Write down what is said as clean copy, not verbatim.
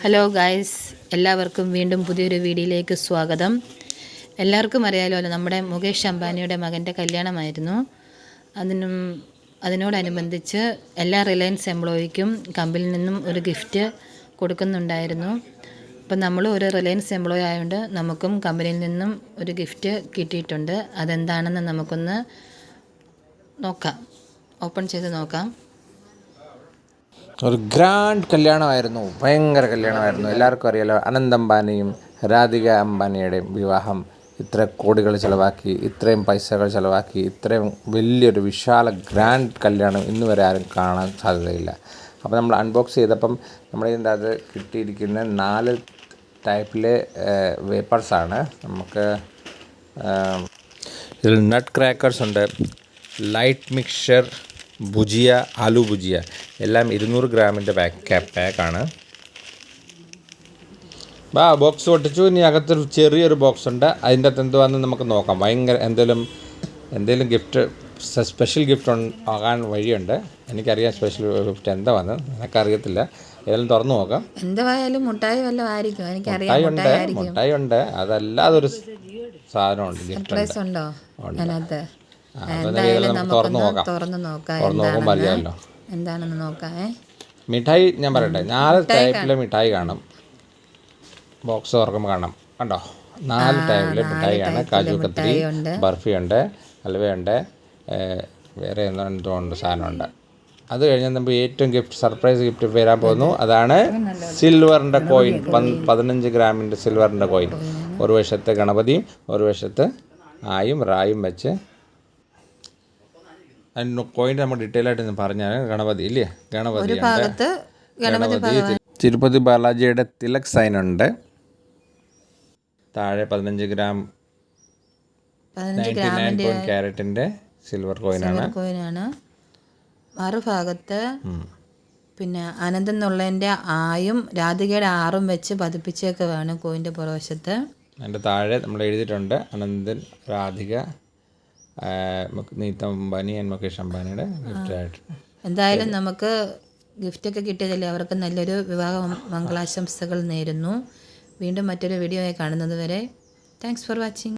Hello guys, എല്ലാവർക്കും വീണ്ടും പുതിയൊരു വീഡിയോയിലേക്ക് സ്വാഗതം. എല്ലാവർക്കും അറിയാമല്ലോ, നമ്മുടെ മുകേഷ് അംബാനിയുടെ മകൻ്റെ കല്യാണമായിരുന്നു. അതിനോടനുബന്ധിച്ച് എല്ലാ റിലയൻസ് എംപ്ലോയിക്കും കമ്പനിയിൽ നിന്നും ഒരു ഗിഫ്റ്റ് കൊടുക്കുന്നുണ്ടായിരുന്നു. അപ്പം നമ്മൾ ഒരു റിലയൻസ് എംപ്ലോയി ആയതുകൊണ്ട് നമുക്കും കമ്പനിയിൽ നിന്നും ഒരു ഗിഫ്റ്റ് കിട്ടിയിട്ടുണ്ട്. അതെന്താണെന്ന് നമുക്കൊന്ന് നോക്കാം, ഓപ്പൺ ചെയ്ത് നോക്കാം. ഒരു ഗ്രാൻഡ് കല്യാണമായിരുന്നു, ഭയങ്കര കല്യാണമായിരുന്നു. എല്ലാവർക്കും അറിയാലോ, അനന്ത് അംബാനിയും രാധിക അംബാനിയുടെയും വിവാഹം ഇത്ര കോടികൾ ചിലവാക്കി, ഇത്രയും പൈസകൾ ചിലവാക്കി, ഇത്രയും വലിയൊരു വിശാല ഗ്രാൻഡ് കല്യാണം ഇന്ന് വരെ ആരും കാണാൻ സാധ്യതയില്ല. അപ്പോൾ നമ്മൾ അൺബോക്സ് ചെയ്തപ്പം നമ്മളിതിൻ്റെ അത് കിട്ടിയിരിക്കുന്ന 4 ടൈപ്പിലെ വേപ്പേഴ്സാണ്. നമുക്ക് ഇതിൽ നട്ട് ക്രാക്കേഴ്സ് ഉണ്ട്, ലൈറ്റ് മിക്സ്ചർ, ഭുജിയ, ആലു ഭുജിയ, എല്ലാം 200 ഗ്രാമിൻ്റെ പാക്കാണ്. ബോക്സ് പൊട്ടിച്ചു. ഇനി അകത്തൊരു ചെറിയൊരു ബോക്സ് ഉണ്ട്. അതിൻ്റെ അകത്ത് എന്തുവാന്ന് നമുക്ക് നോക്കാം. ഭയങ്കര എന്തെങ്കിലും ഗിഫ്റ്റ്, സ്പെഷ്യൽ ഗിഫ്റ്റ് ആകാൻ വഴിയുണ്ട്. എനിക്കറിയാം സ്പെഷ്യൽ ഗിഫ്റ്റ് എന്താ വന്ന്, എനിക്കറിയത്തില്ല. ഏതായാലും തുറന്നു നോക്കാം. എന്തായാലും മുട്ടായി വല്ലതും ആയിരിക്കും, എനിക്കറിയാം. മുട്ടായി ഉണ്ട്, അതല്ലാതെ ഒരു സാധനമുണ്ട്, ഗിഫ്റ്റ് ഉണ്ടോ അതിനകത്ത്? തുറന്നു നോക്കുമ്പോൾ അറിയാമല്ലോ എന്താണെന്ന് നോക്കാം. മിഠായി ഞാൻ പറയട്ടെ, 4 ടൈപ്പിലെ മിഠായി കാണും. ബോക്സ് തുറക്കുമ്പോൾ കാണാം, കണ്ടോ? 4 ടൈപ്പിലെ മിഠായിയാണ്. കാജു കത്രി, ബർഫി ഉണ്ട്, ഹൽവയുണ്ട്, വേറെ എന്തോ സാധനമുണ്ട്. അത് കഴിഞ്ഞാൽ നമ്മൾ ഏറ്റവും സർപ്രൈസ് ഗിഫ്റ്റ് വരാൻ പോകുന്നു. അതാണ് സിൽവറിൻ്റെ കോയിൻ, 15 ഗ്രാമിൻ്റെ സിൽവറിൻ്റെ കോയിൻ. ഒരു വശത്ത് ഗണപതിയും ഒരു വശത്ത് ആയും റായും വെച്ച്. അതിന് കോയിൻ നമ്മൾ ഡീറ്റെയിൽ ആയിട്ട് പറഞ്ഞാൽ ഗണപതി ഇല്ലേ, ഗണപതി തിരുപ്പതി ബാലാജിയുടെ തിലക് സൈൻ ഉണ്ട്. താഴെ 15 ഗ്രാം 99 ക്യാരറ്റിൻ്റെ സിൽവർ കോയിനാണ്. മറുഭാഗത്ത് പിന്നെ അനന്തൻ എന്നുള്ളതിൻ്റെ ആയും രാധികയുടെ 6ഉം വെച്ച് പതിപ്പിച്ചേക്കുവാണ് കോയിൻ്റെ പുറവശത്ത്. അതിൻ്റെ താഴെ നമ്മൾ എഴുതിയിട്ടുണ്ട് അനന്തൻ, രാധിക, നീത്ത അംബാനി, മുകേഷ് അംബാനിയുടെ ഗിഫ്റ്റായിട്ട്. എന്തായാലും നമുക്ക് ഗിഫ്റ്റൊക്കെ കിട്ടിയതല്ലേ, അവർക്ക് നല്ലൊരു വിവാഹ മംഗളാശംസകൾ നേരുന്നു. വീണ്ടും മറ്റൊരു വീഡിയോ ആയി കാണുന്നത് വരെ താങ്ക്സ് ഫോർ വാച്ചിങ്.